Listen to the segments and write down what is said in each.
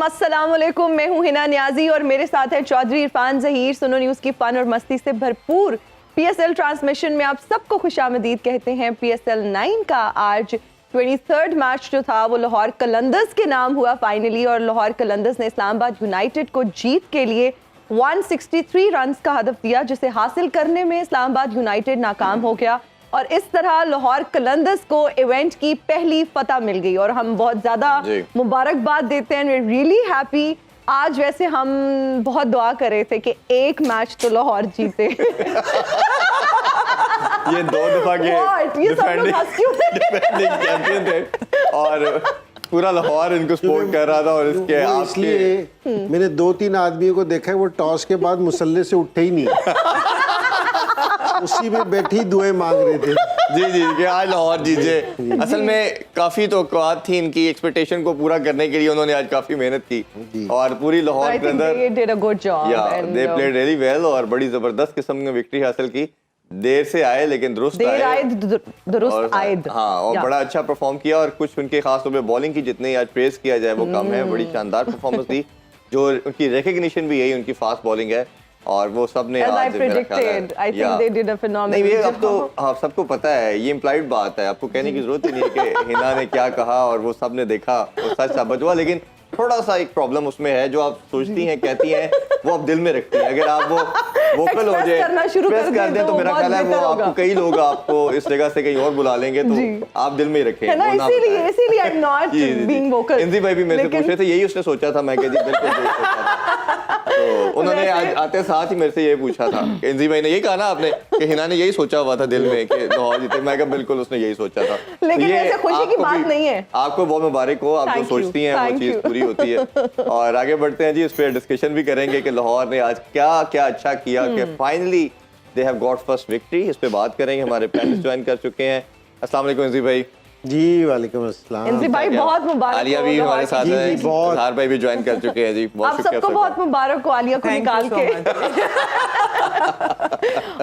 वालेकुम, अस्सलाम वालेकुम। मैं हूं हिना नियाजी और मेरे साथ है चौधरी इरफान ज़हीर। सुनो न्यूज़ की फन और मस्ती से भरपूर पीएसएल ट्रांसमिशन में आप सबको खुशामदीद कहते हैं। पीएसएल 9 का आज 23rd मैच जो था वो लाहौर कलंदर्स के नाम हुआ फाइनली, और लाहौर कलंदर्स ने इस्लामाबाद यूनाइटेड को जीत के लिए 163 रन का हदफ दिया, जिसे हासिल करने में इस्लामाबाद यूनाइटेड नाकाम हो गया और इस तरह लाहौर कलंदर्स को इवेंट की पहली फतह मिल गई और हम बहुत ज्यादा मुबारकबाद देते हैं। we're really happy। आज वैसे हम बहुत दुआ कर रहे थे कि एक मैच तो लाहौर जीते। ये 2 दफा के डिफेंडिंग चैंपियन थे और पूरा लाहौर इनको सपोर्ट कर रहा था और इसके इसलिए मैंने 2-3 आदमियों को देखा है वो टॉस के बाद मुसल्ले से उठे ही नहीं, उसी में बैठी दुआएं मांग रहे थे। जी जी कि आज लाहौर जीते। असल में काफी तवक्कुआत थी इनकी, एक्सपेक्टेशन को पूरा करने के लिए उन्होंने आज काफी मेहनत की और पूरी लाहौर के अंदर दे प्लेड रियली वेल और बड़ी जबरदस्त किस्म की विक्ट्री हासिल की। देर से आए लेकिन दुरुस्त आए। हाँ, और बड़ा अच्छा परफॉर्म किया और कुछ उनके खास तौर पे बॉलिंग की जितनी आज प्रेस किया जाए वो कम है। बड़ी शानदार परफॉर्मेंस थी, जो उनकी रिकग्निशन भी यही उनकी फास्ट बॉलिंग है और वो सब ने आज मेरा ख्याल है नहीं, ये अब तो आप सबको पता है, ये इम्प्लाइड बात है, आपको कहने की जरूरत ही नहीं है कि हिना ने क्या कहा और वो सब ने देखा वो सच साबित हुआ। लेकिन थोड़ा सा एक प्रॉब्लम उसमें है, जो आप सोचती हैं कहती हैं वो आप दिल में रखती हैं। अगर आप वो वोकल हो जाए एक्सप्रेस कर दें तो मेरा ख्याल है वो आपको कई लोग आपको इस जगह से कहीं और बुला लेंगे तो आप दिल में ही रखें। इसीलिए I am not being vocal. इंजी भाई भी मेरे से पूछ रहे थे, यही उसने सोचा था। मैं कह दी बिल्कुल यही सोचा था। तो उन्होंने आज आते साथ ही मेरे से ये पूछा था कि इंजी भाई ने यही कहा ना आपने कि हिना ने यही सोचा हुआ था दिल में कि लाहौर जीते। मैं कहा बिल्कुल उसने यही सोचा था। लेकिन ऐसे खुशी की बात नहीं है। आपको बहुत मुबारक हो, आप जो सोचती हैं वो चीज पूरी होती है। और आगे बढ़ते हैं जी, इस पर डिस्कशन भी करेंगे कि लाहौर ने आज क्या क्या अच्छा किया कि finally they have got first victory. इस पे बात करेंगे। हमारे पैनलिस्ट ज्वाइन कर चुके हैं। अस्सलाम वालेकुम इंजी भाई। जी वालेकुम अस्सलाम। इंजी भाई बहुत मुबारक। आलिया भी हमारे साथ है, ज़ाहर भाई भी ज्वाइन कर चुके हैं जी। बहुत आप सबको बहुत मुबारक हो आलिया को निकाल के।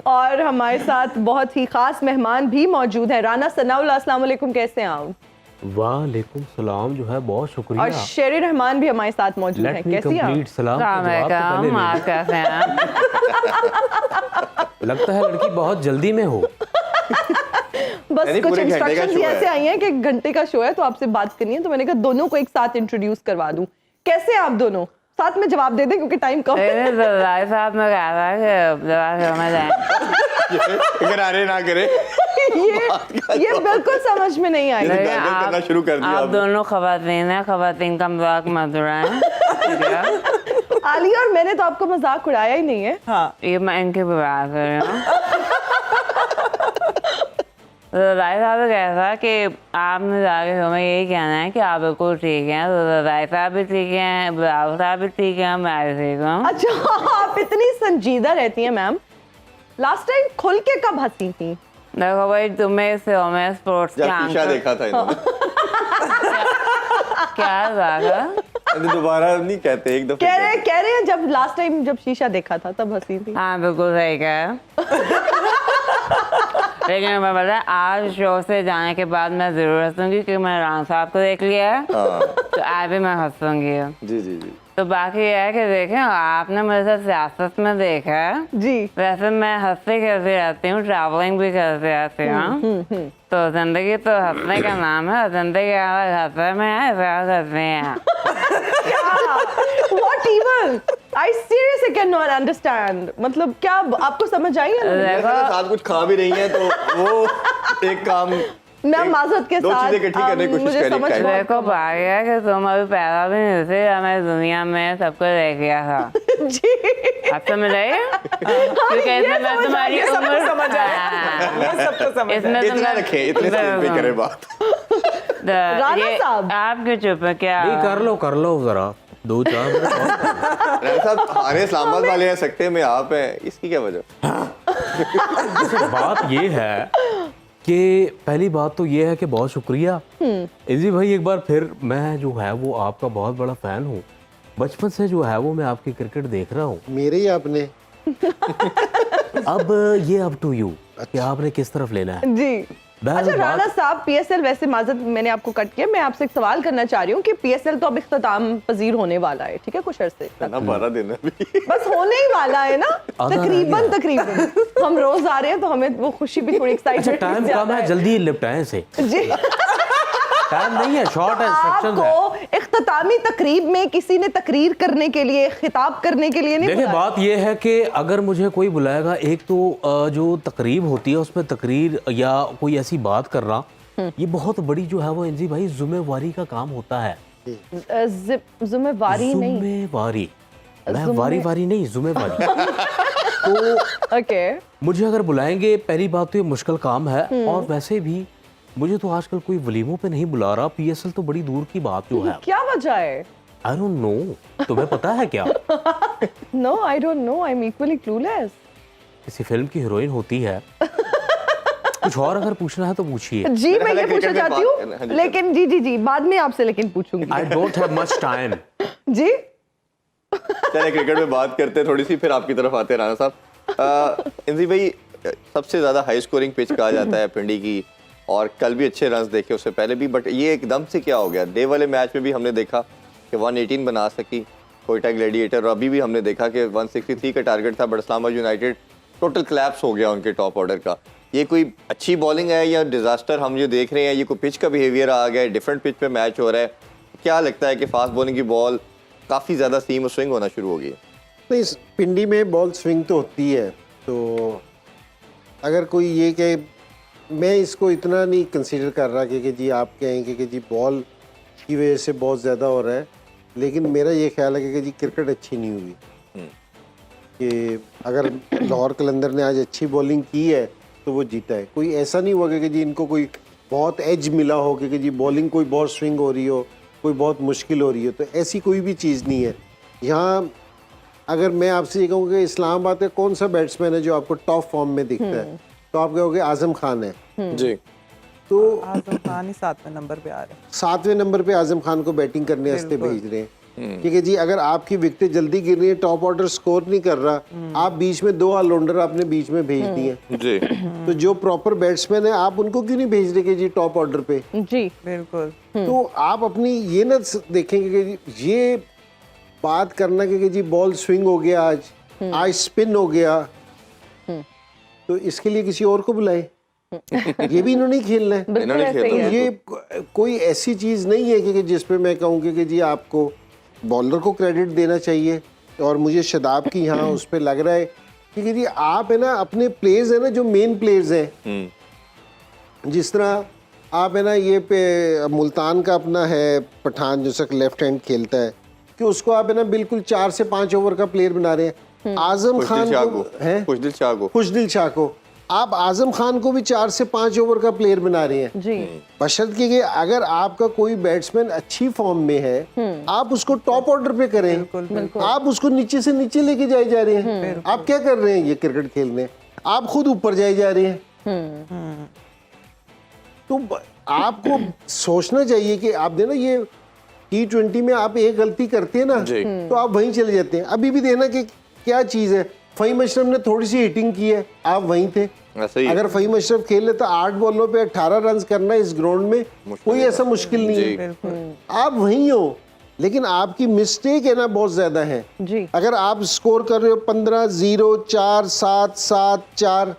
और हमारे साथ बहुत ही खास मेहमान भी मौजूद हैं। राना सनाउल्लाह, अस्सलाम वालेकुम, कैसे हैं आप? वालेकुम सलाम, जो है बहुत शुक्रिया। और शेरी रहमान भी हमारे साथ मौजूद हैं, कैसी हैं आप? सलाम कैसे हैं? लगता है लड़की बहुत जल्दी में हो। बस कुछ इंस्ट्रक्शंस ऐसे आई हैं कि 1 घंटे का शो है तो आपसे बात करनी है, तो मैंने कहा दोनों को एक साथ इंट्रोड्यूस करवा दूं। कैसे हैं आप दोनों? साथ में जवाब दे दें क्योंकि टाइम कम है। साहब में कह रहा है कि ना करे ये बिल्कुल समझ में नहीं आई। करना शुरू कर दिया। आप दोनों खवातीन हैं, खवातीन का मजाक मत उड़ाएं। आलिया और मैंने तो आपको मजाक उड़ाया ही नहीं है। हाँ, ये मैं इनकी भी बात कर रही हूँ। राय साहब कैसा कि आपने जाके हमें यही कहना है कि आप बिल्कुल ठीक हैं। तो राय साहब भी ठीक हैं, ब्राव साहब भी ठीक हैं, मैं भी ठीक हूँ। अच्छा, आप इतनी संजीदा रहती हैं मैम। लास्ट टाइम खुल के कब हंसी थी? देखो भाई, तुम्हें इस में स्पोर्ट्स क्या देखा था इन्होंने? क्या दोबारा नहीं कहते, एक दफा कह रहे हैं जब लास्ट टाइम जब शीशा देखा था तब हंसी थी। हाँ बिल्कुल सही कहा। लेकिन मैं पता है आज शो से जाने के बाद मैं जरूर हंसूंगी क्योंकि मैं राना साहब को देख लिया है। तो आज भी मैं हंसूंगी। जी जी जी। तो बाकी ये है कि देखें, आपने मेरे साथ सियासत में देखा है जी। वैसे मैं हंसते खेलती रहती हूँ, ट्रैवलिंग भी करती रहती हूँ। तो जिंदगी तो हंसने का नाम है, जिंदगी हंसने में है, करते हैं। What even? I seriously cannot understand. मतलब क्या आपको समझ आई है? साथ कुछ खा भी रही हैं तो वो एक काम मैं माजरत के दो साथ चीजें इकट्ठी करने की कोशिश करी। देखो भाई है कि तुम अभी पैदा भी नहीं थे, हमें दुनिया में सबको देख लिया था। जी। आप समझ आइए? क्योंकि इसमें मैं तुम्हारी उम्र समझ आया। इसमें इतना रखें, इतने से करें बात। राना साहब आप क्यों चुप है? क्या नहीं, कर लो जरा 2-4 राना साहब हमारे इस्लामाबाद वाले हैं, सकते में आप हैं, इसकी क्या वजह? बात ये है कि पहली बात तो ये है कि बहुत शुक्रिया इजी भाई, एक बार फिर मैं जो है वो आपका बहुत बड़ा फैन हूँ। बचपन से जो है वो मैं आपकी क्रिकेट देख रहा हूँ। मेरे ही आपने अब ये अप टू यू कि आपने किस तरफ लेना है। जी। अच्छा राणा साहब, पीएसएल वैसे माजरत मैंने आपको कट किया, मैं आपसे एक सवाल करना चाह रही हूँ कि पीएसएल तो अब इख्तिताम पजीर होने वाला है, ठीक है, कुछ अरसे तक। ना 12 दिन अभी। बस होने ही वाला है ना, तकरीबन हम रोज आ रहे हैं तो हमें वो खुशी भी थोड़ी अच्छा एक्साइटमेंट टाइम कम है, जल्दी निपटाएं इसे, जी। टाइम नहीं है, शॉर्ट है, इंस्ट्रक्शंस है। आपको इख्तितामी तकरीब में किसी ने तकरीर करने के लिए, खिताब करने के लिए नहीं देखिए बुलाया? बात यह है कि अगर मुझे कोई बुलाएगा, एक तो जो तकरीब होती है उसमें तकरीर या कोई ऐसी बात करना, ये बहुत बड़ी जो है वो इंजी भाई जिम्मेवारी का काम होता है। जिम्मेवारी नहीं, जिम्मेवारी, मैं वारी नहीं, जिम्मेवारी। तो ओके, मुझे अगर बुलाएंगे, पहली बात तो ये मुश्किल काम है, और वैसे भी मुझे तो आजकल कोई वलीमों पे नहीं बुला रहा, पीएसएल तो बड़ी दूर की बात जो है। क्या वजह है? आई डोंट नो, तुम्हें पता है क्या? No I don't know, I am equally clueless. किसी फिल्म की हीरोइन होती है। कुछ और अगर पूछना है तो पूछिए। जी मैं ये पूछना चाहती हूँ, लेकिन जी बाद में आपसे लेकिन पूछूंगी। I don't have much time. जी चलिए क्रिकेट में बात करते हैं थोड़ी सी, फिर आपकी तरफ आते हैं राणा साहब। इंजी भाई, सबसे ज्यादा हाई स्कोरिंग पिच कहा जाता है पिंडी की, और कल भी अच्छे रन्स देखे उससे पहले भी, बट ये एकदम से क्या हो गया? डे वाले मैच में भी हमने देखा कि 118 बना सकी कोयटा ग्लैडिएटर, और अभी भी हमने देखा कि 163 का टारगेट था, but Islamabad United total collapse हो गया उनके टॉप ऑर्डर का। ये कोई अच्छी बॉलिंग है या डिजास्टर हम जो देख रहे हैं? ये कोई पिच का बिहेवियर आ गया है, डिफरेंट पिच पे मैच हो रहा है? क्या लगता है कि फास्ट बॉलिंग की बॉल काफ़ी ज़्यादा सीम और स्विंग होना शुरू हो गई है? नहीं, पिंडी में बॉल स्विंग तो होती है, तो अगर कोई ये कि मैं इसको इतना नहीं कंसीडर कर रहा कि जी आप कहेंगे कि जी बॉल की वजह से बहुत ज़्यादा हो रहा है, लेकिन मेरा ये ख्याल है कि जी क्रिकेट अच्छी नहीं हुई। कि अगर लाहौर कलंदर ने आज अच्छी बॉलिंग की है तो वो जीता है। कोई ऐसा नहीं हुआ कि जी इनको कोई बहुत एज मिला हो कि जी बॉलिंग कोई बहुत स्विंग हो रही हो, कोई बहुत मुश्किल हो रही हो, तो ऐसी कोई भी चीज़ नहीं है। यहाँ अगर मैं आपसे ये कहूँ कि इस्लामाबाद का कौन सा बैट्समैन है जो आपको टॉप फॉर्म में दिखता है, तो आप कहोगे आजम खान है। जी, तो आजम खान ही 7वें नंबर पे आ रहे हैं। 7वें नंबर पे आजम खान को बैटिंग करने वास्ते भेज रहे हैं, क्योंकि जी अगर आपकी विकेटें जल्दी गिर रही है, टॉप ऑर्डर स्कोर नहीं कर रहा, आप बीच में 2 ऑलराउंडर आपने बीच में भेज दिए, जी। तो जो प्रॉपर बैट्समैन है आप उनको क्यों नहीं भेज रहे कि जी टॉप ऑर्डर पे? जी बिल्कुल। तो आप अपनी ये ना देखेंगे कि जी ये बात करना कि जी बॉल स्विंग हो गया, आज स्पिन हो गया, तो इसके लिए किसी और को बुलाए। ये भी इन्होंने खेलना है। बिल्कुल ऐसे ही तो है। ये कोई ऐसी चीज नहीं है कि जिस पे मैं कहूँ कि जी आपको बॉलर को क्रेडिट देना चाहिए, और मुझे शदाब की यहाँ उस पे लग रहा है कि जी आप है ना अपने प्लेयर्स है ना जो मेन प्लेयर्स हैं, जिस तरह आप है ना ये पे मुल्तान का अपना है पठान जो सक लेफ्ट हैंड खेलता है, कि उसको आप है ना बिल्कुल 4 से 5 ओवर का प्लेयर बना रहे हैं। आजम खान को है, खुशदिल शाह को आप आजम खान को भी 4 से 5 ओवर का प्लेयर बना रहे हैं जी। बशर्ते कि अगर आपका कोई बैट्समैन अच्छी फॉर्म में है, आप उसको टॉप ऑर्डर पे करें, आप उसको नीचे से नीचे लेके जाए जा रहे हैं। आप क्या कर रहे हैं? ये क्रिकेट खेल रहे हैं, आप खुद ऊपर जाए जा रहे हैं। तो आपको सोचना चाहिए कि आप देना ये T20 में आप एक गलती करते हैं ना तो आप वहीं चले जाते हैं। अभी भी देना कि क्या चीज है, फहीम अशरफ ने थोड़ी सी हिटिंग की है, आप वहीं थे। अगर फहीम अशरफ खेल ले तो 8 बॉलों पे 18 रन करना इस ग्राउंड में कोई ऐसा मुश्किल नहीं है, आप वहीं हो। लेकिन आपकी मिस्टेक है ना बहुत ज्यादा है जी। अगर आप स्कोर कर रहे हो 15-0, 4-7, 7-4,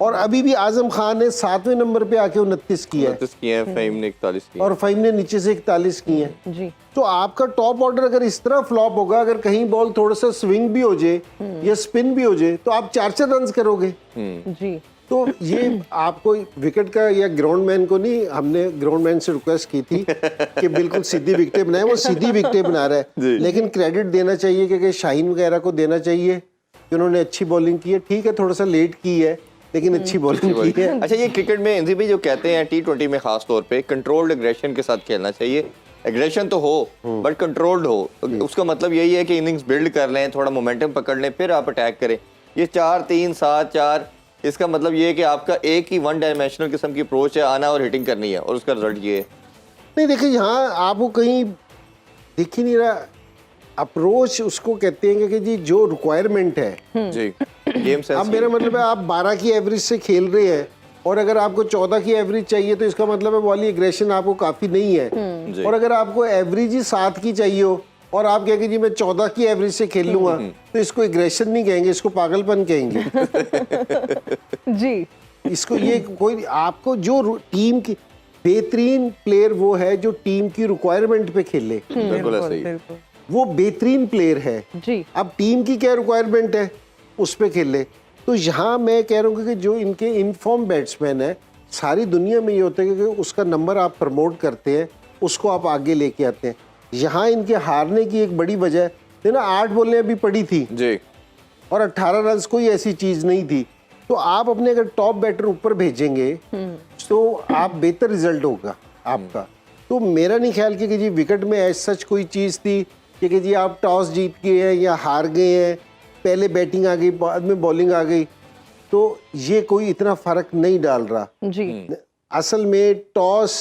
और अभी भी आजम खान ने 7वें नंबर पे आके 29 किया है, फहीम ने 41 किया, और फहीम ने नीचे से 41 किए हैं जी। तो आपका टॉप ऑर्डर अगर इस तरह फ्लॉप होगा, अगर कहीं बॉल थोड़ा सा स्विंग भी हो जाए या स्पिन भी हो जाए, तो आप 4-4 रन करोगे जी। तो ये आपको विकेट का या ग्राउंडमैन को नहीं, हमने ग्राउंडमैन से रिक्वेस्ट की थी कि बिल्कुल सीधी विकेटें बनाए, वो सीधी विकेटें बना रहा है, लेकिन क्रेडिट देना चाहिए कि शाहीन वगैरह को देना चाहिए कि उन्होंने अच्छी बॉलिंग की है। ठीक है थोड़ा सा लेट की है लेकिन अच्छी बॉलिंग की है। अच्छा, ये क्रिकेट में एनजी भाई जो कहते हैं T20 में खास तौर पे कंट्रोल्ड एग्रेशन के साथ खेलना चाहिए। एग्रेशन तो हो बट कंट्रोल्ड हो, उसका मतलब यही है कि इनिंग्स बिल्ड कर लें, थोड़ा मोमेंटम पकड़ लें, फिर आप अटैक करें। ये 4-3-7-4 इसका मतलब ये है कि आपका एक ही वन डायमेंशनल किस्म की अप्रोच है, आना और हिटिंग करनी है, और उसका रिजल्ट ये है। नहीं देखिए यहाँ आपको कहीं दिख ही नहीं रहा। अप्रोच उसको कहते हैं कि जी जो रिक्वायरमेंट है जी, गेम सेंस। अब मेरा मतलब है आप 12 की एवरेज से खेल रहे हैं और अगर आपको 14 की एवरेज चाहिए तो इसका मतलब है वाली एग्रेशन आपको काफ़ी नहीं है। और अगर आपको एवरेज ही 7 की चाहिए हो और आप कहेंगे जी मैं 14 की एवरेज से खेल लूँगा, तो इसको एग्रेशन नहीं कहेंगे, इसको पागलपन कहेंगे। जी, इसको ये कोई आपको जो टीम की बेहतरीन प्लेयर वो है जो टीम की रिक्वायरमेंट पे खेले, बिल्कुल ऐसे ही। बिल्कुल वो बेहतरीन प्लेयर है। जी, अब टीम की क्या रिक्वायरमेंट है उस पे खेले। तो यहाँ मैं कह रहा हूँ कि जो इनके इनफॉर्म बैट्समैन है, सारी दुनिया में ये होता है कि उसका नंबर आप प्रमोट करते हैं, उसको आप आगे लेके आते हैं। यहाँ इनके हारने की एक बड़ी वजह है ना, 8 बॉलें अभी पड़ी थी जी, और 18 रन कोई ऐसी चीज नहीं थी। तो आप अपने अगर टॉप बैटर ऊपर भेजेंगे तो आप बेहतर रिजल्ट होगा आपका। तो मेरा नहीं ख्याल कि जी विकेट में ऐसा सच कोई चीज थी कि जी आप टॉस जीत गए हैं या हार गए हैं, पहले बैटिंग आ गई बाद में बॉलिंग आ गई, तो ये कोई इतना फर्क नहीं डाल रहा। जी, असल में टॉस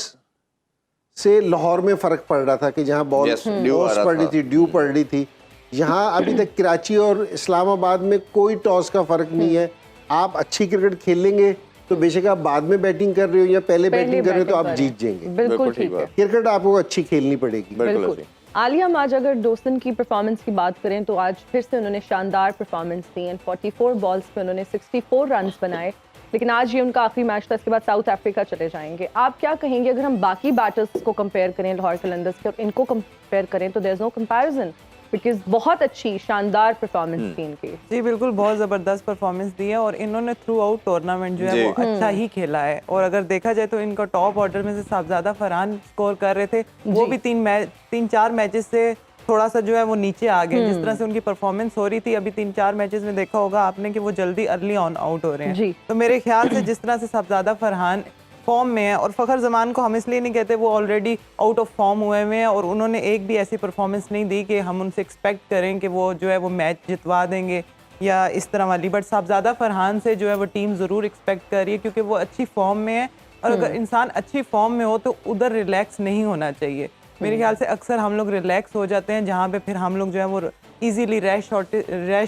से लाहौर में फर्क पड़ रहा था कि जहाँ बॉल Yes, ड्यू आ टॉस रहा पड़ रही था। थी, ड्यू पड़ रही थी। यहाँ अभी तक कराची और इस्लामाबाद में कोई टॉस का फर्क नहीं है। आप अच्छी क्रिकेट खेलेंगे तो बेशक आप बाद में बैटिंग कर रहे हो या पहले बैटिंग कर रहे हो तो आप जीत जाएंगे। बिल्कुल ठीक है। क्रिकेट आपको अच्छी खेलनी पड़ेगी। बिल्कुल बिल्कुल। ऐसे ही। आलिया, हम आज अगर डोसन की परफॉर्मेंस की बात करें तो आज फिर से उन्होंने शानदार परफॉर्मेंस दी एंड 44 बॉल्स पे उन्होंने 64 रन्स बनाए, लेकिन आज ये उनका आखिरी मैच था, इसके बाद साउथ अफ्रीका चले जाएंगे। आप क्या कहेंगे अगर हम बाकी बैटर्स को कंपेयर करें लाहौर कलंदर्स के और इनको कंपेयर करें तो there is no comparison, because बहुत अच्छी शानदार परफॉर्मेंस थी इनकी। जी बिल्कुल, बहुत ज़बरदस्त परफॉर्मेंस दी है और इन्होंने थ्रू आउट टूर्नामेंट जो है जी। वो अच्छा ही खेला है। और अगर देखा जाए तो इनका टॉप ऑर्डर में से साहबजादा फरहान स्कोर कर रहे थे, वो भी 3-4 मैचेस से थोड़ा सा जो है वो नीचे आ गए। जिस तरह से उनकी परफॉर्मेंस हो रही थी अभी 3-4 मैचेस में देखा होगा आपने कि वो जल्दी अर्ली ऑन आउट हो रहे जी। हैं। तो मेरे ख्याल से जिस तरह से साहबजादा फरहान फॉर्म में है, और फ़खर जमान को हम इसलिए नहीं कहते, वो ऑलरेडी आउट ऑफ फॉर्म हुए हुए हैं और उन्होंने एक भी ऐसी परफॉर्मेंस नहीं दी कि हम उनसे एक्सपेक्ट करें कि वो जो है वो मैच जितवा देंगे या इस तरह वाली। बट साहबजादा फरहान से जो है वो टीम ज़रूर एक्सपेक्ट कर रही है क्योंकि वो अच्छी फॉर्म में है। और अगर इंसान अच्छी फॉर्म में हो तो उधर रिलैक्स नहीं होना चाहिए। मेरे ख्याल से अक्सर हम लोग रिलैक्स हो जाते हैं जहाँ पे फिर हम लोग जो है वो इजीली रैश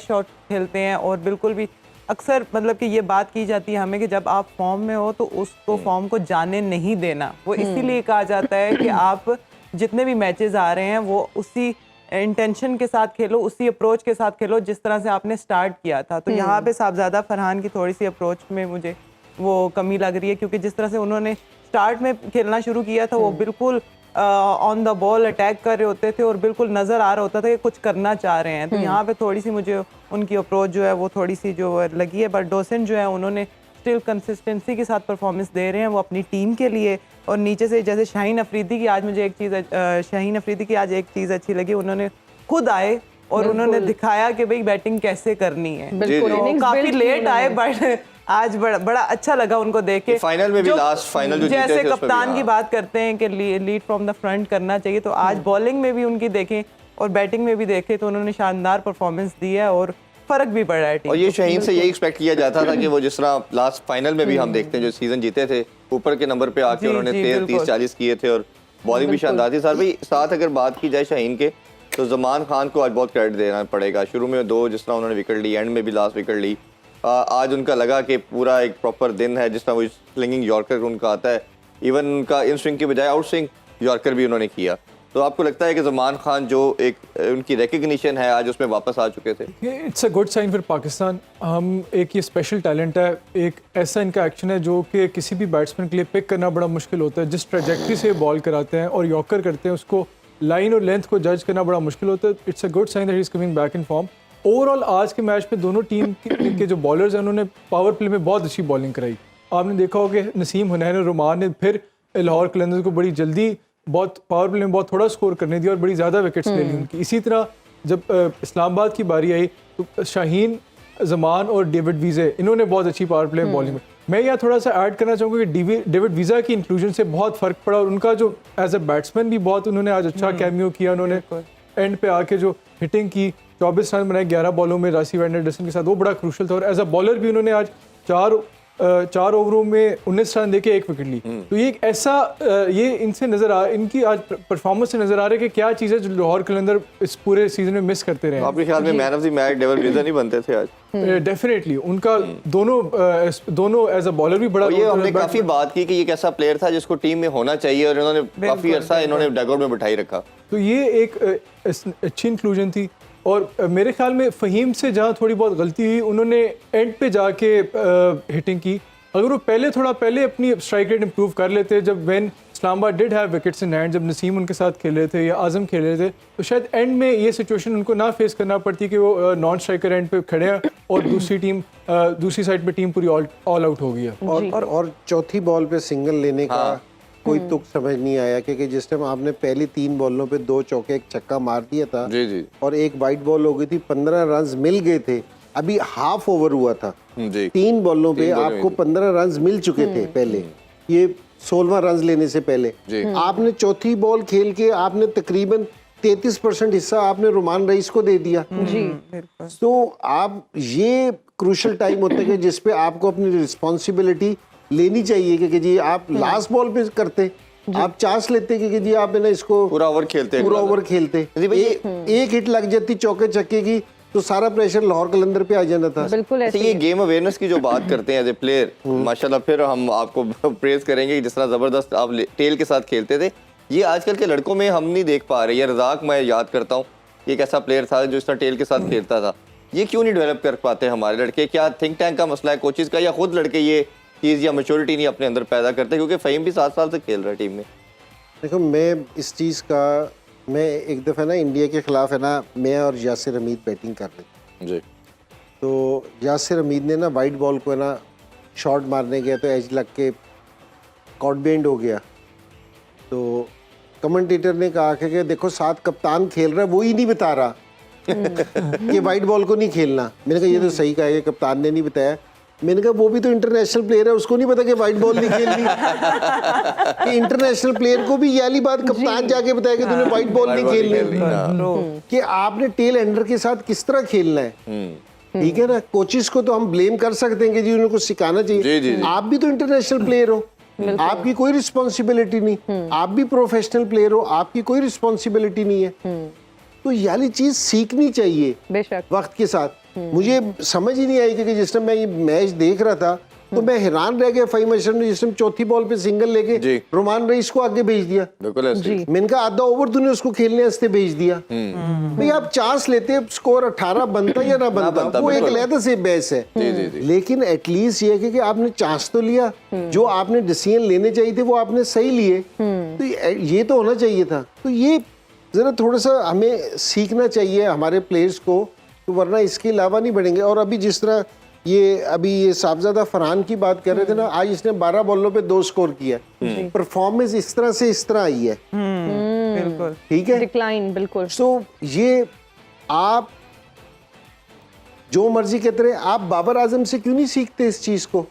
शॉट खेलते हैं। और बिल्कुल भी अक्सर मतलब कि ये बात की जाती है हमें कि जब आप फॉर्म में हो तो उसको फॉर्म को जाने नहीं देना। वो इसीलिए कहा जाता है कि आप जितने भी मैचेस आ रहे हैं वो उसी इंटेंशन के साथ खेलो, उसी अप्रोच के साथ खेलो जिस तरह से आपने स्टार्ट किया था। तो यहाँ पे साहबजादा फरहान की थोड़ी सी अप्रोच में मुझे वो कमी लग रही है क्योंकि जिस तरह से उन्होंने स्टार्ट में खेलना शुरू किया था वो बिल्कुल ऑन द बॉल अटैक कर रहे होते थे और बिल्कुल नज़र आ रहा होता था कि कुछ करना चाह रहे हैं। तो यहाँ पे थोड़ी सी मुझे उनकी अप्रोच जो है वो थोड़ी सी जो लगी है। बट डोसन जो है उन्होंने स्टिल कंसिस्टेंसी के साथ परफॉर्मेंस दे रहे हैं वो अपनी टीम के लिए। और नीचे से जैसे शाहीन अफरीदी की आज मुझे शाहीन अफरीदी की आज एक चीज़ अच्छी लगी, उन्होंने खुद आए और उन्होंने दिखाया कि भाई बैटिंग कैसे करनी है। बिल्कुल, जी। तो innings काफी build की लेट आए उन्होंने। बट आज बड़ा अच्छा लगा उनको देख के। फाइनल में भी लास्ट फाइनल जो जीते जैसे थे उसमें भी, कप्तान की हाँ। बात करते हैं कि लीड फ्रॉम द फ्रंट करना चाहिए, तो आज बॉलिंग में भी उनकी देखें और बैटिंग में भी देखें तो उन्होंने शानदार परफॉर्मेंस दी है और फर्क भी पड़ा है टीम और ये को। शाहीन से यही एक्सपेक्ट किया जाता था कि वो जिस तरह लास्ट फाइनल में भी हम देखते हैं जो सीजन जीते थे ऊपर के नंबर पे आके जी, उन्होंने जी, 30-40 किए थे और बॉलिंग भी शानदार थी। सर भाई साथ अगर बात की जाए शाहीन के तो जमान खान को आज बहुत क्रेडिट देना पड़ेगा। शुरू में 2 जिस तरह उन्होंने विकेट ली, एंड में भी लास्ट विकेट ली। आज उनका लगा कि पूरा एक प्रॉपर दिन है जिस तरह वो स्लिंगिंग यॉर्कर उनका आता है, इवन उनका इन स्विंग की बजाय आउट स्विंग यॉर्कर भी उन्होंने किया। तो आपको लगता है कि जमान खान जो एक उनकी रिकग्निशन है आज उसमें वापस आ चुके थे? It's a good sign for Pakistan. हम एक ये स्पेशल टैलेंट है, एक ऐसा इनका एक्शन है जो कि किसी भी बैट्समैन के लिए पिक करना बड़ा मुश्किल होता है। जिस ट्रेजेक्ट्री से बॉल कराते हैं और यॉर्कर करते हैं उसको लाइन और लेंथ को जज करना बड़ा मुश्किल होता है। It's a good sign that he is coming back in form. Overall आज के मैच में दोनों टीम के जो बॉलर्स हैं उन्होंने पावर प्ले में बहुत अच्छी बॉलिंग कराई। आपने देखा होगा कि नसीम हुनैन और रुमान ने फिर लाहौर कलंदर्स को बड़ी जल्दी बहुत पावर प्ले में बहुत थोड़ा स्कोर करने दिया और बड़ी ज़्यादा विकेट्स ले ली उनकी। इसी तरह जब इस्लामाबाद की बारी आई तो शाहीन, जमान और डेविड वीज़े इन्होंने बहुत अच्छी पावर प्ले बॉलिंग में। मैं यहाँ थोड़ा सा ऐड करना चाहूँगा कि डेविड वीज़ा की इंक्लूजन से बहुत फ़र्क पड़ा और उनका जो एज अ बैट्समैन भी बहुत उन्होंने आज अच्छा कैमियो किया। उन्होंने एंड पे आके जो हिटिंग की 24 रन बनाए 11 बॉलों में रासी वैंडरसन के साथ, वो बड़ा क्रूशल था। और एज अ बॉलर भी उन्होंने आज 4 4 ओवरों में 19 रन देके 1 विकेट ली। तो ये एक ऐसा ये इनसे इनकी आज परफॉर्मेंस से नजर आ रहा है कि क्या चीज़ें जो लाहौर कलंदर इस पूरे सीजन में मिस करते रहे। आपके ख्याल में man of the match David vision नहीं बनते थे आज? डेफिनेटली उनका दोनों एज अ बॉलर भी बड़ा। ये हमने काफी बात की कि ये एक ऐसा प्लेयर था जिसको टीम में होना चाहिए और इन्होंने काफी अरसा इन्होंने डगआउट में बिठाई रखा। तो ये एक अच्छी इंक्लूजन थी। और मेरे ख्याल में फ़हीम से जहाँ थोड़ी बहुत गलती हुई, उन्होंने एंड पे जाके हिटिंग की। अगर वो थोड़ा पहले अपनी स्ट्राइक रेट इंप्रूव कर लेते, जब when Islamabad did have wickets in hand, जब नसीम उनके साथ खेल रहे थे या आजम खेल रहे थे, तो शायद एंड में ये सिचुएशन उनको ना फेस करना पड़ती कि वो नॉन स्ट्राइकर एंड पे खड़े हैं और दूसरी साइड पे टीम पूरी ऑल आउट हो गई है। और चौथी बॉल पे सिंगल लेने का कोई तुक समझ नहीं आया, क्योंकि जिस टाइम आपने पहली 3 बॉलों पे 2 चौके 1 छक्का मार दिया था जी और 1 वाइट बॉल हो गई थी, 15 रन मिल गए थे। अभी हाफ ओवर हुआ था जी, 3 बॉलों पे आपको 15 रन मिल चुके थे पहले, ये 16वां रन लेने से पहले। आपने चौथी बॉल खेल के आपने तकरीबन 33% हिस्सा आपने रोमान रईस को दे दिया जी। तो आप ये क्रूशल टाइम होता है कि जिसपे आपको अपनी रिस्पॉन्सिबिलिटी लेनी चाहिए कि जी आप लास्ट बॉल पे करते, आप चांस लेते कि जी आप ना इसको पूरा ओवर खेलते एक हिट लग जाती चौके छक्के की तो सारा प्रेशर लाहौर कलंदर पे आ जाना था। बिल्कुल ऐसे ये गेम अवेयरनेस की जो बात करते हैं एज ए प्लेयर, माशाल्लाह फिर हम आपको प्रेज करेंगे जिस तरह जबरदस्त आप टेल के साथ खेलते थे। ये आजकल के लड़कों में हम नहीं देख पा रहे। ये रज़ाक मैं याद करता हूँ, एक ऐसा प्लेयर था जो इस तरह टेल के साथ खेलता था। ये क्यों नहीं डेवलप कर पाते हमारे लड़के? क्या थिंक टैंक का मसला है, कोचेज का, या खुद लड़के ये चीज़ या मैच्योरिटी नहीं अपने अंदर पैदा करते? क्योंकि फ़हीम भी 7 साल से खेल रहा है टीम में। देखो मैं इस चीज़ का, मैं एक दफ़ा ना इंडिया के ख़िलाफ़ है ना, मैं और यासिर हमीद बैटिंग कर रहे थे जी, तो यासिर हमीद ने ना वाइट बॉल को है ना शॉट मारने गया तो एज लग के कॉट बेंड हो गया। तो कमेंटेटर ने कहा कि देखो साथ कप्तान खेल रहा है, वो ही नहीं बता रहा कि वाइट बॉल को नहीं खेलना। मैंने कहा ये तो सही कहा है, कप्तान ने नहीं बताया। मैंने कहा वो भी तो इंटरनेशनल प्लेयर है, उसको नहीं पता कि वाइट बॉल नहीं खेलनी कि इंटरनेशनल प्लेयर को भी ये वाली बात कप्तान जाके बताया कि तूने वाइट बॉल नहीं खेलनी, कि आपने टेल एंडर के साथ किस तरह खेलना है। ठीक है ना, कोचेस को तो हम ब्लेम कर सकते हैं कि जी उनको सिखाना चाहिए। आप भी तो इंटरनेशनल प्लेयर हो, आपकी कोई रिस्पॉन्सिबिलिटी नहीं। आप भी प्रोफेशनल प्लेयर हो, आपकी कोई रिस्पॉन्सिबिलिटी नहीं है। तो ये वाली चीज सीखनी चाहिए बेशक वक्त के साथ। मुझे समझ ही नहीं आई क्योंकि जिस टाइम मैं ये मैच देख रहा था तो मैं हैरान रह गया। फ़हीम अशरफ ने जिस टाइम चौथी बॉल पे सिंगल लेके रोमान रईस को आगे भेज दिया। बिल्कुल ऐसे। मैंने कहा आधा ओवर तूने उसको खेलने वास्ते भेज दिया। भाई आप चांस लेते, स्कोर 18 बनता या ना बनता वो एक अलग से बहस है, लेकिन एटलीस्ट ये है कि आपने चांस तो लिया, जो आपने डिसीजन लेने चाहिए थे वो आपने सही लिए, तो ये तो होना चाहिए था। तो ये जरा थोड़ा सा हमें सीखना चाहिए हमारे प्लेयर्स को, तो वरना इसके अलावा नहीं बढ़ेंगे। और अभी जिस तरह ये साहबजादा फरहान की बात कर रहे थे ना, आज इसने 12 बॉलों पे 2 स्कोर किया। परफॉर्मेंस इस तरह आई है, बिल्कुल ठीक है, डिक्लाइन बिल्कुल। सो ये आप जो मर्जी कहते रहे, आप बाबर आजम से क्यों नहीं सीखते इस चीज को?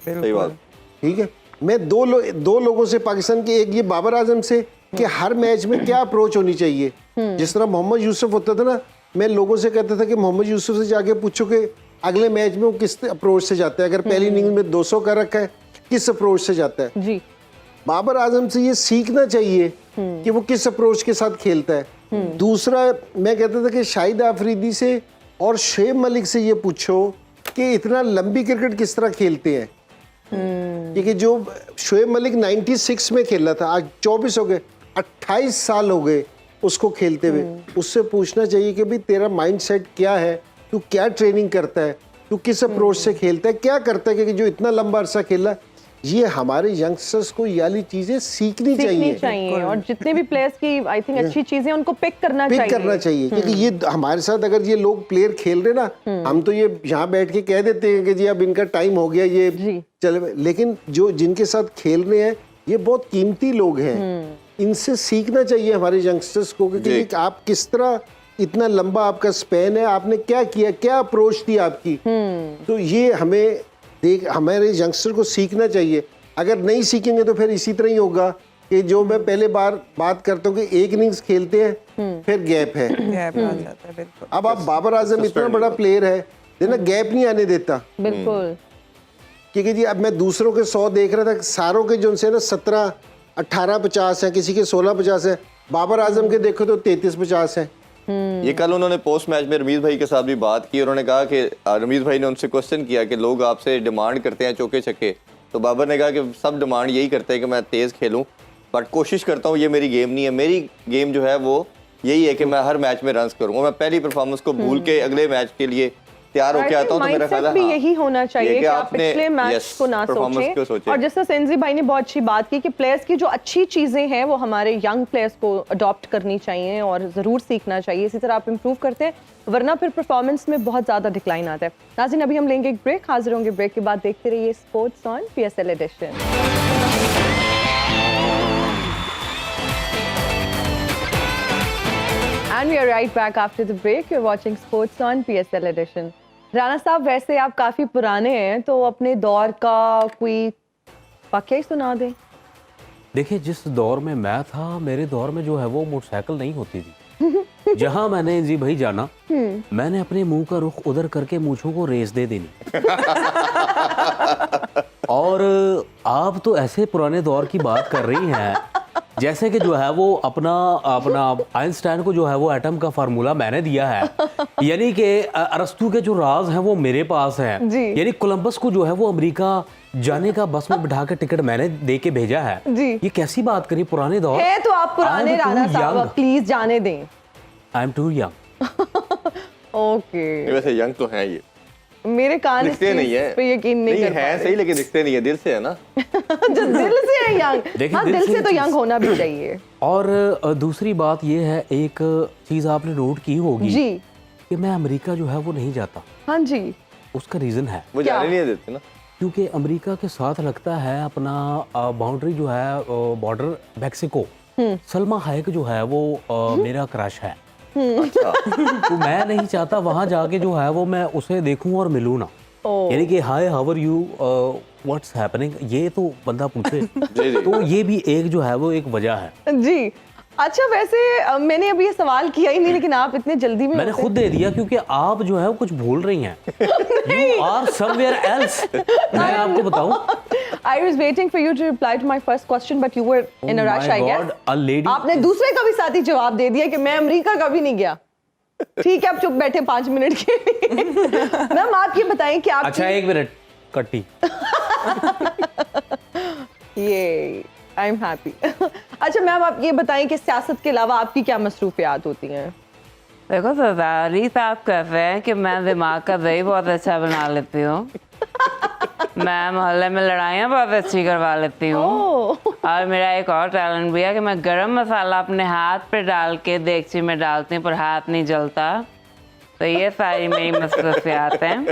सही बात। ठीक है, मैं दो लोगों से पाकिस्तान के, एक ये बाबर आजम से कि हर मैच में क्या अप्रोच होनी चाहिए। जिस तरह मोहम्मद यूसुफ होता था ना, मैं लोगों से कहता था कि मोहम्मद यूसुफ से जाके पूछो कि अगले मैच में वो किस अप्रोच से जाता है, अगर पहली इनिंग में 200 का रखा है किस अप्रोच से जाता है। जी, बाबर आजम से ये सीखना चाहिए कि वो किस अप्रोच के साथ खेलता है। दूसरा मैं कहता था कि शाहिद आफरीदी से और शुएब मलिक से ये पूछो कि इतना लंबी क्रिकेट किस तरह खेलते हैं, क्योंकि जो शुएब मलिक 96 में खेला था, आज 24 हो गए, 28 साल हो गए उसको खेलते हुए। उससे पूछना चाहिए कि भाई तेरा माइंडसेट क्या है, तू क्या ट्रेनिंग करता है, तू किस अप्रोच से खेलता है, क्या करता है, क्योंकि जो इतना लंबा अरसा खेला। ये हमारे यंगस्टर्स को ये वाली चीजें सीखनी चाहिए और जितने भी प्लेयर्स की आई थिंक अच्छी चीजें उनको पिक करना चाहिए, क्योंकि ये हमारे साथ अगर ये लोग प्लेयर खेल रहे ना, हम तो ये यहाँ बैठ के कह देते हैं कि जी अब इनका टाइम हो गया, ये चले, लेकिन जो जिनके साथ खेल रहे हैं ये बहुत कीमती लोग हैं। इनसे सीखना चाहिए हमारे यंगस्टर्स को कि आप किस तरह, इतना लंबा आपका स्पैन है, आपने क्या किया, क्या अप्रोच थी आपकी। तो ये हमें हमारे यंगस्टर को सीखना चाहिए। अगर नहीं सीखेंगे तो फिर इसी तरह ही होगा कि जो मैं पहले बार बात करता हूँ कि एक इनिंग्स खेलते हैं फिर गैप है। अब आप बाबर आजम इतना बड़ा प्लेयर है, देना गैप नहीं आने देता। बिल्कुल। क्योंकि जी अब मैं दूसरों के 100 देख रहा था, सारों के जो उनसे ना 17, 18, 50 हैं, किसी के 16, 50 हैं, बाबर आजम के देखो तो 33, 50 हैं। ये कल उन्होंने पोस्ट मैच में रमीज भाई के साथ भी बात की, उन्होंने कहा कि रमीज भाई ने उनसे क्वेश्चन किया कि लोग आपसे डिमांड करते हैं चौके छक्के, तो बाबर ने कहा कि सब डिमांड यही करते हैं कि मैं तेज़ खेलूं, बट कोशिश करता हूँ, ये मेरी गेम नहीं है, मेरी गेम जो है वो यही है कि मैं हर मैच में रन करूँ, मैं पहली परफॉर्मेंस को भूल के अगले मैच के लिए तैयार होके आता हूँ। तो मेरा ख्याल है भी यही होना चाहिए कि आप पिछले मैच yes, को ना performance सोचें। और जैसा सेंजी भाई ने बहुत अच्छी बात की कि प्लेयर्स की जो अच्छी चीजें हैं वो हमारे यंग प्लेयर्स को अडॉप्ट करनी चाहिए और जरूर सीखना चाहिए, इसी तरह आप इंप्रूव करते हैं, वरना फिर परफॉर्मेंस में बहुत ज्यादा डिक्लाइन आता है। नाज़रीन, अभी हम लेंगे एक ब्रेक, हाजिर होंगे ब्रेक के बाद, देखते रहिए sports on PSL edition. And we are right back after the break. You're watching Sports on PSL Edition. Rana साहब, वैसे आप काफी पुराने हैं, तो अपने दौर का कोई वाकया ही सुना दें। देखिए, जिस दौर में मैं था, मेरे दौर में जो है वो मोटरसाइकिल नहीं होती थी। जहां मैंने जी भाई जाना, मैंने अपने मुंह का रुख उधर करके मूंछों को रेस दे देनी। और आप तो ऐसे पुराने दौर की बात कर रही हैं जैसे कि जो है वो अपना आइंस्टाइन को जो है वो एटम का फार्मूला मैंने दिया है, यानी कि अरस्तू के जो राज हैं वो मेरे पास हैं, यानी कोलंबस को जो है वो अमेरिका जाने का बस में बिठा के टिकट मैंने दे के भेजा है। ये कैसी बात करी, पुराने दौर है तो आप पुराने राना साहब, प्लीज जाने दें। I am too young. Okay, वैसे यंग तो हैं ये, मेरे कान दिखते नहीं है पे यकीन नहीं कर है सही, लेकिन दिखते नहीं है, दिल से है ना। जो दिल से है यंग, हाँ दिल से तो यंग होना भी चाहिए। और दूसरी बात ये है, एक चीज आपने नोट की होगी जी कि मैं अमेरिका जो है वो नहीं जाता। हाँ जी, उसका रीजन है वो जाने नहीं देते ना, क्योंकि अमेरिका के साथ लगता है अपना बाउंड्री जो है बॉर्डर मैक्सिको। सलमा हायक जो है वो मेरा क्रश है। तो मैं नहीं चाहता वहां जाके जो है वो मैं उसे देखूं और मिलूं ना, यानी कि hi how are you, what's happening, ये तो बंदा पूछे। तो ये भी एक जो है वो एक वजह है जी। अच्छा, वैसे मैंने अभी ये सवाल किया ही नहीं, लेकिन आप इतने जल्दी में मैंने खुद दे दिया, क्योंकि आप जो है वो कुछ भूल रही हैं। You are somewhere else। मैं आपको बताऊं, I was waiting for you to reply to my first question, but you were in a rush, I guess. a lady। आपने दूसरे का भी साथ ही जवाब दे दिया कि मैं अमेरिका कभी नहीं गया। ठीक है, आप चुप बैठे 5 मिनट के लिए। मैम, आप ये बताएं कि आप अच्छा 1 मिनट कट्टी। ये आई एम हैप्पी। अच्छा मैम, आप ये बताएं कि सियासत के अलावा आपकी क्या मसरूफियात होती हैं? देखो सरदारी साहब कहते हैं कि मैं दिमाग का दही बहुत अच्छा बना लेती हूँ। मैं मोहल्ले में लड़ाइयाँ बहुत अच्छी करवा लेती हूँ। और मेरा एक और टैलेंट भी है कि मैं गरम मसाला अपने हाथ पे डाल के देगची में डालती हूँ पर हाथ नहीं जलता। तो ये सारी मेरी मसरूफियात हैं।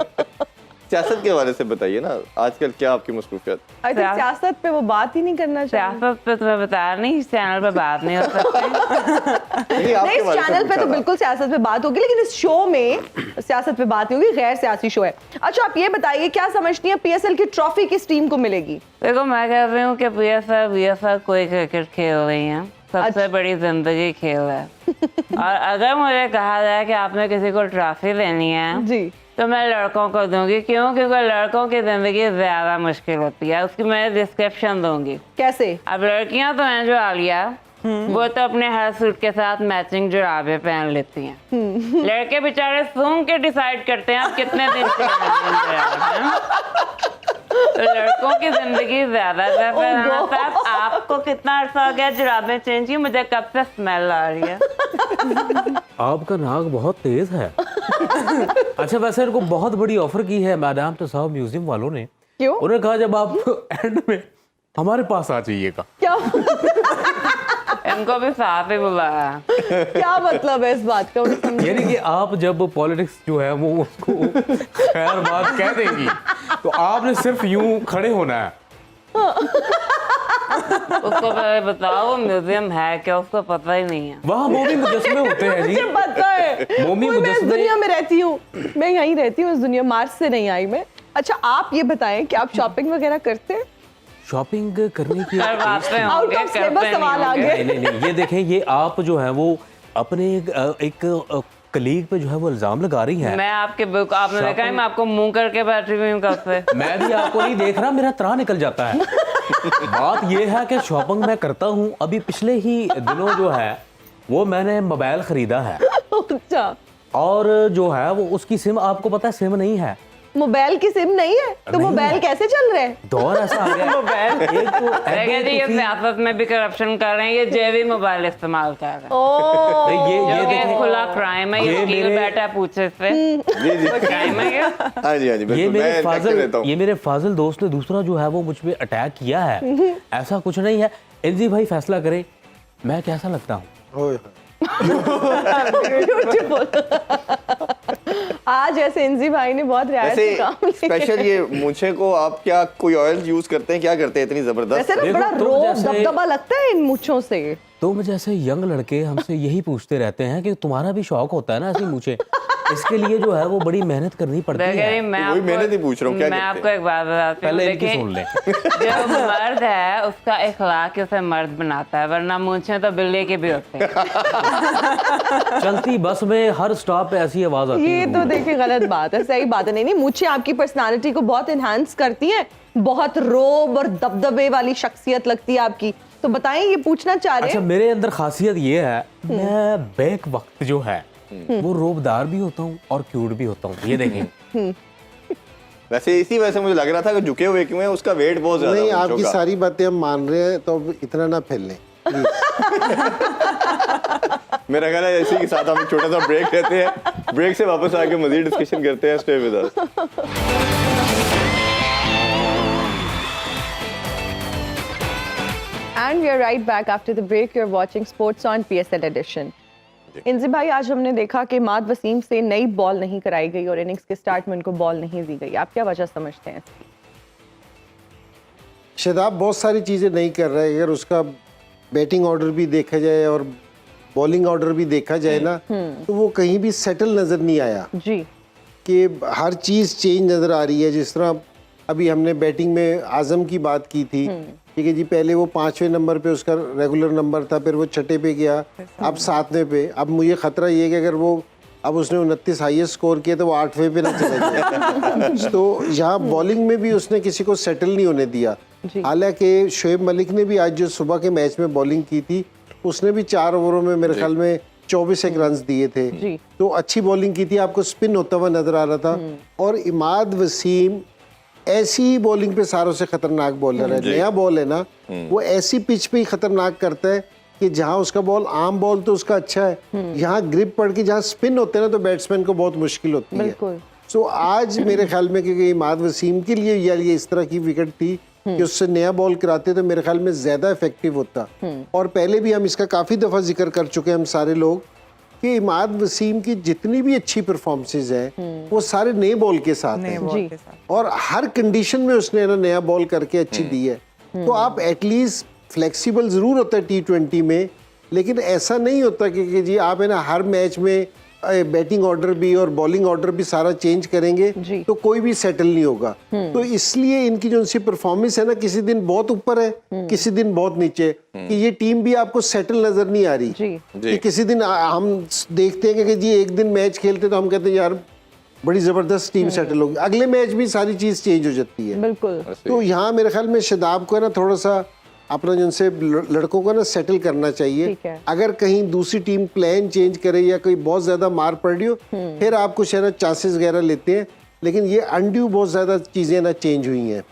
सियासत के हवाले से बताइए ना, आजकल क्या आपकी मसरूफियत? सियासत पे वो बात ही नहीं करना चाहिए। सियासत पे तो मैं बता नहीं, इस चैनल पे बात नहीं हो सकती। नहीं, इस चैनल पे तो बिल्कुल सियासत पे बात होगी, लेकिन इस शो में सियासत पे बात नहीं होगी, गैर सियासी शो है। अच्छा, आप ये बताइए, क्या समझती हैं PSL की ट्रॉफी किस टीम को मिलेगी? देखो, मैं कह रही हूँ कि PSL कोई क्रिकेट खेल रही है, सबसे बड़ी जिंदगी खेल है। और अगर मुझे कहा जाए कि आपने किसी को ट्रॉफी देनी है जी, तो मैं लड़कों को दूंगी। क्यों? क्योंकि लड़कों की जिंदगी ज्यादा मुश्किल होती है, उसकी मैं डिस्क्रिप्शन दूंगी। कैसे? अब लड़कियां तो हैं जो आलिया, वो तो अपने हर सूट के साथ मैचिंग जुराबे पहन लेती हैं। लड़के बेचारे सूंघ के डिसाइड करते हैं आप कितने दिन से तो लड़कों की जिंदगी ज्यादा साहब, आपको कितना अर्सा हो गया जुराबें चेंज की? मुझे कब से स्मेल आ रही है। आपका नाक बहुत तेज है। अच्छा, वैसे इनको बहुत बड़ी ऑफर की है मैडम तो साहब म्यूजियम वालों ने। क्यों? उन्होंने कहा जब आप एंड में हमारे पास आ जाइएगा। क्या? इनको भी साथ ही बुलाया। क्या मतलब है इस बात का? यानी कि आप जब पॉलिटिक्स जो है वो उसको खैर बात कह देंगी तो आपने सिर्फ यूं खड़े होना है। उसको पहले बताओ म्यूजियम है क्या, उसको पता ही नहीं है। वहाँ मोमी मुजस्मे होते हैं जी। मुझे पता है, मोमी मैं इस मुजस्मे। दुनिया में रहती हूँ, मैं यहीं रहती हूँ, इस दुनिया मार्च से नहीं आई मैं। अच्छा, आप ये बताएं कि आप शॉपिंग वगैरह करते हैं? शॉपिंग करने की करवाते आउट होंगे, ऑफ सिलेबस करते सवाल नहीं आ होंगे। गए। नहीं, ये देखें, ये आप जो है वो अपने एक कलीग पे जो है वो इल्जाम लगा रही हैं। मैं आपके आपने देखा है मैं आपको मुंह करके बैठी हुई हूँ कब से। मैं भी आपको नहीं देख रहा, मेरा त्राह निकल जाता है। बात ये है कि शॉपिंग मैं करता हूँ, अभी पिछले ही दिनों जो है वो मैंने मोबाइल खरीदा है अच्छा, और जो है वो उसकी सिम, आपको पता है सिम नहीं है, मोबाइल की सिम नहीं है तो नहीं मोबाइल है। कैसे चल रहे हैं? दौर ऐसा आ गया मोबाइल एक तो देखिए जी ये सियासत में भी करप्शन कर रहे हैं, ये जेबी मोबाइल इस्तेमाल कर रहे हैं। ओ नहीं, ये ये देखिए, खुला क्राइम है, ये ये वकील मेरे- बैठा है पूछे से जी जी क्राइम है क्या? हाँ जी हाँ जी ये बिल्कुल, मैं मेरे एक्टिव रहता हूँ। ये मेरे फाजिल दोस्त ने दूसरा जो है वो मुझ पे अटैक किया है, ऐसा कुछ नहीं है। एनजी भाई फैसला करे मैं कैसा लगता हूँ। होए होए। ब्यूटीफुल। आज ऐसे इंजी भाई ने बहुत रियायत से वैसे काम लिया। स्पेशल ये मूंछे को आप क्या कोई ऑयल यूज करते हैं, क्या करते हैं इतनी जबरदस्त? वैसे ना देखो, बड़ा तुम रोब जैसे- दबदबा लगता है इन मूंछों से। तुम जैसे यंग लड़के हमसे यही पूछते रहते हैं कि तुम्हारा भी शौक होता है ना ऐसी मूछें, इसके लिए जो है वो बड़ी मेहनत करनी पड़ती देखिए जी है। मैं वही मैंने नहीं पूछ रहा हूँ, क्या मैं करते आपको हैं? एक बात बताती हूँ, पहले इनकी देखिए सुन लें। जो मर्द है उसका इखलाक उसे मर्द बनाता है, वरना मूंछें तो बिल्ली के भी होते हैं। चलती बस में हर स्टॉप पे ऐसी आवाज आती ये है। तो देखिए गलत बात है, सही बात है। नहीं नहीं, मूंछें आपकी पर्सनालिटी को बहुत इनहांस करती हैं, बहुत रोब और दबदबे वाली शख्सियत लगती है आपकी। तो बताएं, ये पूछना चाह रहे अच्छा, हैं। मेरे अंदर खासियत ये है, मैं बैक वक्त जो है वो रोबदार भी होता हूँ और क्यूट भी होता हूँ। ये देखें। वैसे इसी वजह से मुझे लग रहा था कि झुके हुए क्यों है, उसका वेट बहुत ज्यादा नहीं, है मूंछों आपकी का। सारी बातें हम मान रहे हैं, तो अब इतना ना फैलें प्लीज। मेरा ख्याल है इसी के साथ हम एक छोटा सा ब्रेक लेते हैं, ब्रेक से वापस आके मजीद डिस्कशन करते हैं। Stay with us. And we are right back after the break. You're watching Sports on PSL Edition. इंजी भाई, आज हमने देखा कि माद वसीम से नई बॉल नहीं कराई गई और इनिंग्स के स्टार्ट में उनको बॉल नहीं दी गई। आप क्या वजह समझते हैं इसकी? शदाब बहुत सारी चीज़ें नहीं कर रहा है। अगर उसका बैटिंग ऑर्डर भी देखा जाए और बॉलिंग ऑर्डर भी देखा जाए ना, तो वो कहीं भी सेटल नज़र नहीं आया जी, कि हर चीज़ चेंज नज़र आ रही है। जिस तरह अभी हमने बैटिंग में आज़म की बात की थी, ठीक है जी, पहले वो 5वें नंबर पे उसका रेगुलर नंबर था, फिर वो 6ठे पे गया, अब 7वें पे। अब मुझे ख़तरा ये है कि अगर वो अब उसने 29 हाईएस्ट स्कोर किया तो वो 8वें पे ना चले जाए। तो यहाँ बॉलिंग में भी उसने किसी को सेटल नहीं होने दिया। हालांकि शोएब मलिक ने भी आज जो सुबह के मैच में बॉलिंग की थी, उसने भी 4 ओवरों में मेरे ख्याल में 24 एक रन दिए थे, तो अच्छी बॉलिंग की थी। आपको स्पिन होता हुआ नजर आ रहा था। और इमाद वसीम ऐसी ही बॉलिंग पे सारों से खतरनाक बॉलर है। नया बॉल है ना, वो ऐसी पिच पे ही खतरनाक करता है कि जहां उसका बॉल आम बॉल तो उसका अच्छा है, यहाँ ग्रिप पड़ के जहाँ स्पिन होते हैं ना, तो बैट्समैन को बहुत मुश्किल होती है। बिल्कुल। सो आज मेरे ख्याल में क्योंकि इमाद वसीम के लिए यार ये इस तरह की विकेट थी कि उससे नया बॉल कराते तो मेरे ख्याल में ज्यादा इफेक्टिव होता। और पहले भी हम इसका काफी दफा जिक्र कर चुके हैं हम सारे लोग कि इमाद वसीम की जितनी भी अच्छी परफॉर्मेंसेज हैं वो सारे नए बॉल के साथ नए हैं, बॉल के साथ। और हर कंडीशन में उसने ना नया बॉल करके अच्छी दी है। तो आप एटलीस्ट फ्लेक्सिबल जरूर होता है T20 में, लेकिन ऐसा नहीं होता कि जी आप है ना हर मैच में बैटिंग ऑर्डर भी और बॉलिंग ऑर्डर भी सारा चेंज करेंगे तो कोई भी सेटल नहीं होगा। तो इसलिए इनकी जो सी परफॉर्मेंस है ना, किसी दिन बहुत ऊपर है, किसी दिन बहुत नीचे, कि ये टीम भी आपको सेटल नजर नहीं आ रही। कि किसी दिन हम देखते हैं कि जी एक दिन मैच खेलते तो हम कहते हैं यार बड़ी जबरदस्त टीम सेटल होगी, अगले मैच भी सारी चीज चेंज हो जाती है। बिल्कुल। तो यहाँ मेरे ख्याल में शदाब को है ना थोड़ा सा अपना जिनसे लड़कों को ना सेटल करना चाहिए। ठीक है। अगर कहीं दूसरी टीम प्लान चेंज करे या कोई बहुत ज्यादा मार पड़ रही हो, फिर आप कुछ है ना चांसेस वगैरह लेते हैं, लेकिन ये अनड्यू बहुत ज्यादा चीजें ना चेंज हुई हैं।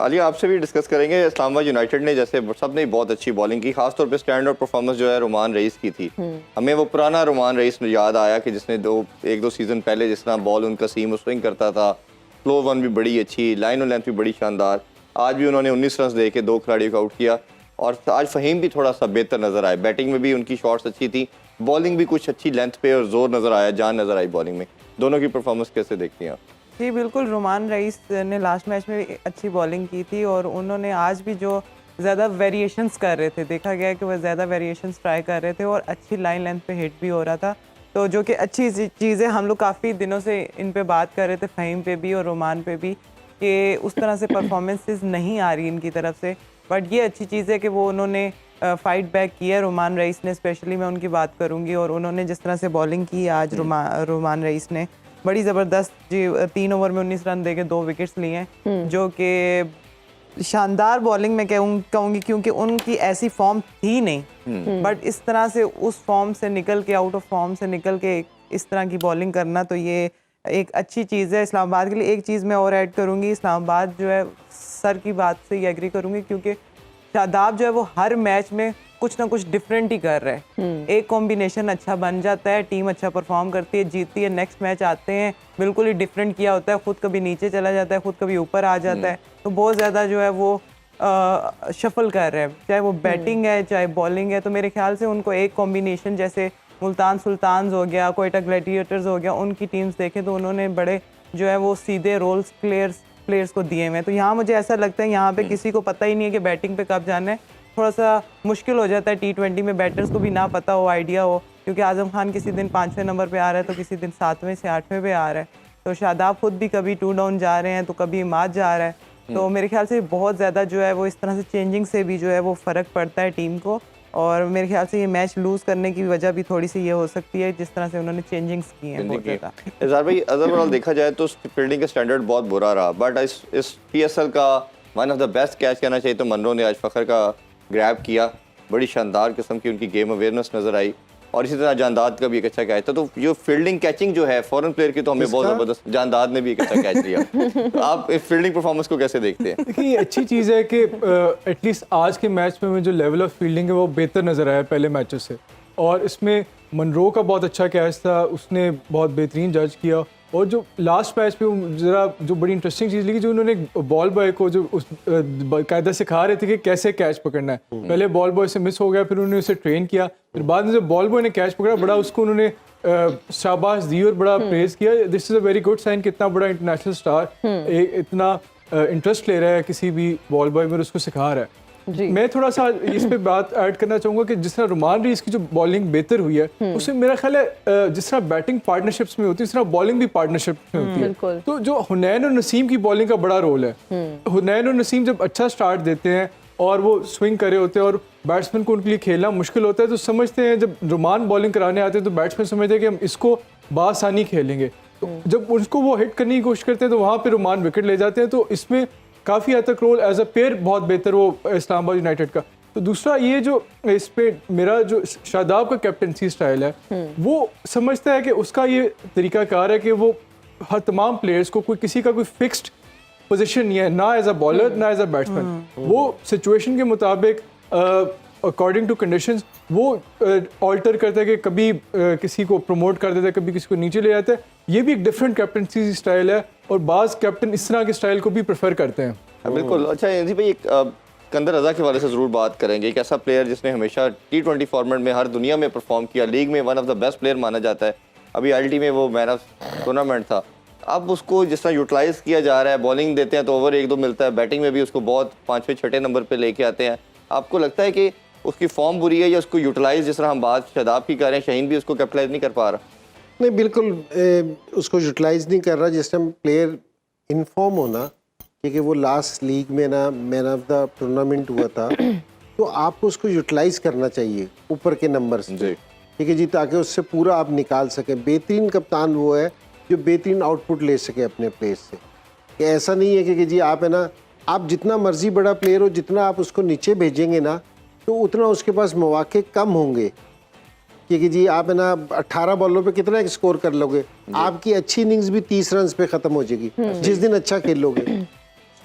अली आपसे भी डिस्कस करेंगे। इस्लामाबाद यूनाइटेड ने जैसे सबने बहुत अच्छी बॉलिंग की, खासतौर पे स्टैंड आउट परफॉर्मेंस जो है रोमान रईस की थी। हमें वो पुराना रोमान रईस याद आया कि जिसने एक दो सीजन पहले जिस तरह बॉल उनका सीम स्विंग करता था, फ्लो वन भी बड़ी अच्छी, लाइन और लेंथ भी बड़ी शानदार। आज भी उन्होंने 19 रन दे के 2 खिलाड़ियों को आउट किया। और आज फ़हीम भी थोड़ा सा बेहतर नजर आए, बैटिंग में भी उनकी शॉट्स अच्छी थी, बॉलिंग भी कुछ अच्छी लेंथ पे और जोर नजर आया, जान नजर आई बॉलिंग में। दोनों की परफॉर्मेंस कैसे देखती हैं आप? जी बिल्कुल, रोमान रईस ने लास्ट मैच में भी अच्छी बॉलिंग की थी और उन्होंने आज भी जो ज़्यादा वेरिएशंस कर रहे थे, देखा गया कि वह ज़्यादा वेरिएशंस ट्राई कर रहे थे और अच्छी लाइन लेंथ पे हिट भी हो रहा था। तो जो कि अच्छी चीज़ है, हम लोग काफ़ी दिनों से इन पे बात कर रहे थे, फ़हीम पे भी और रोमान पे भी, कि उस तरह से परफॉर्मेंसेस नहीं आ रही इनकी तरफ से। बट ये अच्छी चीज़ है कि वो उन्होंने फाइट बैक किया है। रोमान रईस ने स्पेशली, मैं उनकी बात करूंगी, और उन्होंने जिस तरह से बॉलिंग की आज रोमान रईस ने बड़ी ज़बरदस्त जी, 3 ओवर में 19 रन देके 2 विकेट्स लिए हैं, जो कि शानदार बॉलिंग मैं कहूँगी, क्योंकि उनकी ऐसी फॉर्म थी नहीं, बट इस तरह से उस फॉर्म से निकल के, आउट ऑफ फॉर्म से निकल के इस तरह की बॉलिंग करना, तो ये एक अच्छी चीज़ है इस्लामाबाद के लिए। एक चीज़ मैं और ऐड करूँगी, इस्लामाबाद जो है सर की बात से ही एग्री करूँगी, क्योंकि शादाब जो है वो हर मैच में कुछ ना कुछ डिफरेंट ही कर रहे हैं। एक कॉम्बिनेशन अच्छा बन जाता है, टीम अच्छा परफॉर्म करती है, जीतती है, नेक्स्ट मैच आते हैं बिल्कुल ही डिफरेंट किया होता है, खुद कभी नीचे चला जाता है, खुद कभी ऊपर आ जाता है, तो बहुत ज़्यादा जो है वो शफल कर रहे हैं, चाहे वो बैटिंग है चाहे बॉलिंग है। तो मेरे ख्याल से उनको एक कॉम्बिनेशन, जैसे मुल्तान सुल्तान्स हो गया, कोयटा ग्लैडिएटर्स हो गया, उनकी टीम्स देखें तो उन्होंने बड़े जो है वो सीधे रोल्स प्लेयर्स को दिए हुए हैं। तो यहाँ मुझे ऐसा लगता है यहाँ पे किसी को पता ही नहीं है कि बैटिंग पे कब जाना है। थोड़ा सा मुश्किल हो जाता है T20 में, बैटर्स को भी ना पता हो, आइडिया हो, क्योंकि आजम खान किसी दिन 5वें नंबर पे आ रहा है तो किसी दिन 7वें से 8वें पे आ रहा है, तो शादाब खुद भी कभी 2 डाउन जा रहे हैं तो कभी इमाद जा रहा है। तो मेरे ख्याल से बहुत ज़्यादा जो है वो इस तरह से चेंजिंग से भी जो है वो फ़र्क पड़ता है टीम को, और मेरे ख्याल से ये मैच लूज़ करने की वजह भी थोड़ी सी ये हो सकती है जिस तरह से उन्होंने चेंजिंग्स की हैं बहुत ज़्यादा। इज़हार भाई, ओवरऑल देखा जाए तो फील्डिंग का स्टैंडर्ड बहुत बुरा रहा, बट इस PSL का one of the best catch कहना चाहिए तो मनरो ने आज फ़खर का ग्रैब किया। बड़ी शानदार किस्म की उनकी गेम अवेयरनेस नज़र आई, और इसी तरह जानदाद का भी एक अच्छा कैच था। तो जो फील्डिंग कैचिंग जो है फॉरेन प्लेयर की, तो हमें बहुत ज़बरदस्त, जानदाद ने भी एक अच्छा कैच लिया। तो आप इस फील्डिंग परफॉर्मेंस को कैसे देखते हैं? देखिए, ये अच्छी चीज़ है कि एटलीस्ट आज के मैच में जो लेवल ऑफ फील्डिंग है वो बेहतर नज़र आया पहले मैचेस से, और इसमें मनरो का बहुत अच्छा कैच था, उसने बहुत बेहतरीन जज किया। और जो लास्ट मैच पे ज़रा जो बड़ी इंटरेस्टिंग चीज़ लगी, जो उन्होंने बॉल बॉय को जो उस कायदा सिखा रहे थे कि कैसे कैच पकड़ना है। पहले बॉल बॉय से मिस हो गया, फिर उन्होंने उसे ट्रेन किया, फिर बाद में जब बॉल बॉय ने कैच पकड़ा, बड़ा उसको उन्होंने शाबाश दी और बड़ा प्रेज किया। This is a very good sign कि इतना बड़ा इंटरनेशनल स्टार इतना इंटरेस्ट ले रहा है किसी भी बॉल बॉय में, उसको सिखा रहा है। मैं थोड़ा सा इस पे बात ऐड करना चाहूँगा कि जिस तरह रोमान रीस की जो बॉलिंग बेहतर हुई है, उसमें मेरा ख्याल है जिस तरह बैटिंग पार्टनरशिप्स में होती है, उस तरह बॉलिंग भी पार्टनरशिप में होती है। तो जो हुनैन और नसीम की बॉलिंग का बड़ा रोल है, हुनैन और नसीम जब अच्छा स्टार्ट देते हैं और वो स्विंग करे होते हैं और बैट्समैन को उनके लिए खेलना मुश्किल होता है, तो समझते हैं जब रोमान बॉलिंग कराने आते हैं तो बैट्समैन समझते हैं कि हम इसको बासानी खेलेंगे, तो जब उसको वो हिट करने की कोशिश करते हैं तो वहाँ पे रोमान विकेट ले जाते हैं। तो इसमें काफ़ी हद तक रोल एज अ पेयर बहुत बेहतर वो इस्लामाबाद यूनाइटेड का। तो दूसरा ये जो इस पे मेरा जो शादाब का कैप्टनसी स्टाइल है, वो समझता है कि उसका ये तरीकाकार है कि वो हर तमाम प्लेयर्स को कोई किसी का कोई फिक्स्ड पोजीशन नहीं है, ना एज अ बॉलर ना एज अ बैट्समैन। वो सिचुएशन के मुताबिक अकॉर्डिंग टू कंडीशंस वो ऑल्टर करता है कि कभी किसी को प्रमोट कर देता है, कभी किसी को नीचे ले जाता है। ये भी एक डिफरेंट कैप्टनसी स्टाइल है, और बाज़ कैप्टन इस तरह के स्टाइल को भी प्रेफर करते हैं। बिल्कुल। अच्छा एनसी भाई, एक कंदर रजा के वाले से ज़रूर बात करेंगे। एक ऐसा प्लेयर जिसने हमेशा T20 फॉर्मेट में हर दुनिया में परफॉर्म किया, लीग में one of the best player माना जाता है, अभी ILT में वो मैन ऑफ टूर्नामेंट था। अब उसको जिस तरह यूटिलाइज़ किया जा रहा है, बॉलिंग देते हैं तो ओवर 1-2 मिलता है, बैटिंग में भी उसको बहुत 5वें 6ठे नंबर पर लेके आते हैं। आपको लगता है कि उसकी फॉर्म बुरी है, या उसको यूटिलाइज, जिस तरह हम बात शादाब की कर रहे हैं, शाहीन भी उसको कैपिटलाइज नहीं कर पा रहा? नहीं, बिल्कुल उसको यूटिलाइज नहीं कर रहा। जिस टाइम प्लेयर इन्फॉर्म होना, क्योंकि वो लास्ट लीग में ना मैन ऑफ द टूर्नामेंट हुआ था, तो आपको उसको यूटिलाइज करना चाहिए ऊपर के नंबर से, ठीक है जी, ताकि उससे पूरा आप निकाल सकें। बेहतरीन कप्तान वो है जो बेहतरीन आउटपुट ले सके अपने प्लेस से, कि ऐसा नहीं है कि जी आप है ना, आप जितना मर्जी बड़ा प्लेयर हो, जितना आप उसको नीचे भेजेंगे ना, तो उतना उसके पास मौके कम होंगे, क्योंकि जी आप है ना 18 बॉलों पे कितना स्कोर कर लोगे, आपकी अच्छी इनिंग्स भी 30 रन पे ख़त्म हो जाएगी जिस दिन अच्छा खेलोगे।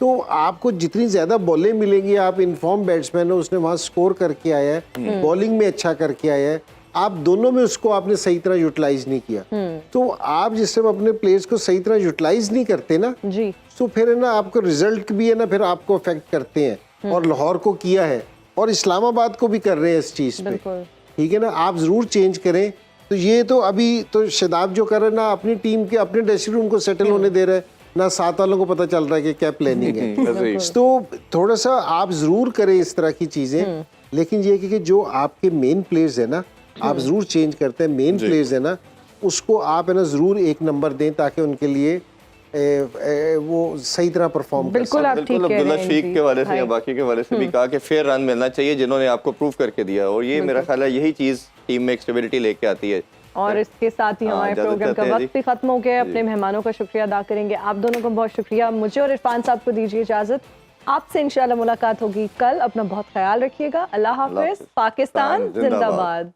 तो आपको जितनी ज़्यादा बॉलें मिलेंगी, आप इन्फॉर्म बैट्समैन हो, उसने वहाँ स्कोर करके आया है, बॉलिंग में अच्छा करके आया है, आप दोनों में उसको आपने सही तरह यूटिलाइज नहीं किया। तो आप जिस टाइम अपने प्लेयर्स को सही तरह यूटिलाइज नहीं करते ना जी, तो फिर है ना आपको रिजल्ट भी है ना फिर आपको अफेक्ट करते हैं, और लाहौर को किया है और इस्लामाबाद को भी कर रहे हैं इस चीज़ पे, ठीक है ना। आप ज़रूर चेंज करें। तो ये तो अभी तो शादाब जो कर रहे हैं ना, अपनी टीम के अपने ड्रेसिंग रूम को सेटल होने दे रहे हैं ना, साथ वालों को पता चल रहा है कि क्या प्लानिंग है। तो थोड़ा सा आप ज़रूर करें इस तरह की चीज़ें, लेकिन ये कि जो आपके मेन प्लेयर्स है ना, आप ज़रूर चेंज करते हैं। मेन प्लेयर्स है ना, उसको आप है ना ज़रूर एक नंबर दें, ताकि उनके लिए वो सही तरह परफॉर्म कर बिल्कुल आप ठीक बिल्कुल कह अब्दुल्ला रहे हैं शफीक जी। के वाले से या हाँ। बाकी के वाले से भी कहा कि फेयर रन मिलना चाहिए जिन्होंने आपको प्रूव करके दिया, और ये मेरा ख्याल है यही चीज टीम में एक स्टेबिलिटी लेके आती है। और इसके साथ ही हाँ, हमारे इजाज़त प्रोग्राम का चाहते हैं वक्त भी खत्म हो गया है। अपने मेहमानों का शुक्रिया अदा करेंगे, आप दोनों को बहुत शुक्रिया। मुझे और इरफान साहब को दीजिए इजाजत, आपसे इंशाल्लाह मुलाकात होगी कल। अपना बहुत ख्याल रखिएगा। अल्लाह हाफिज। हाफिज़। पाकिस्तान जिंदाबाद। जिंदाबाद।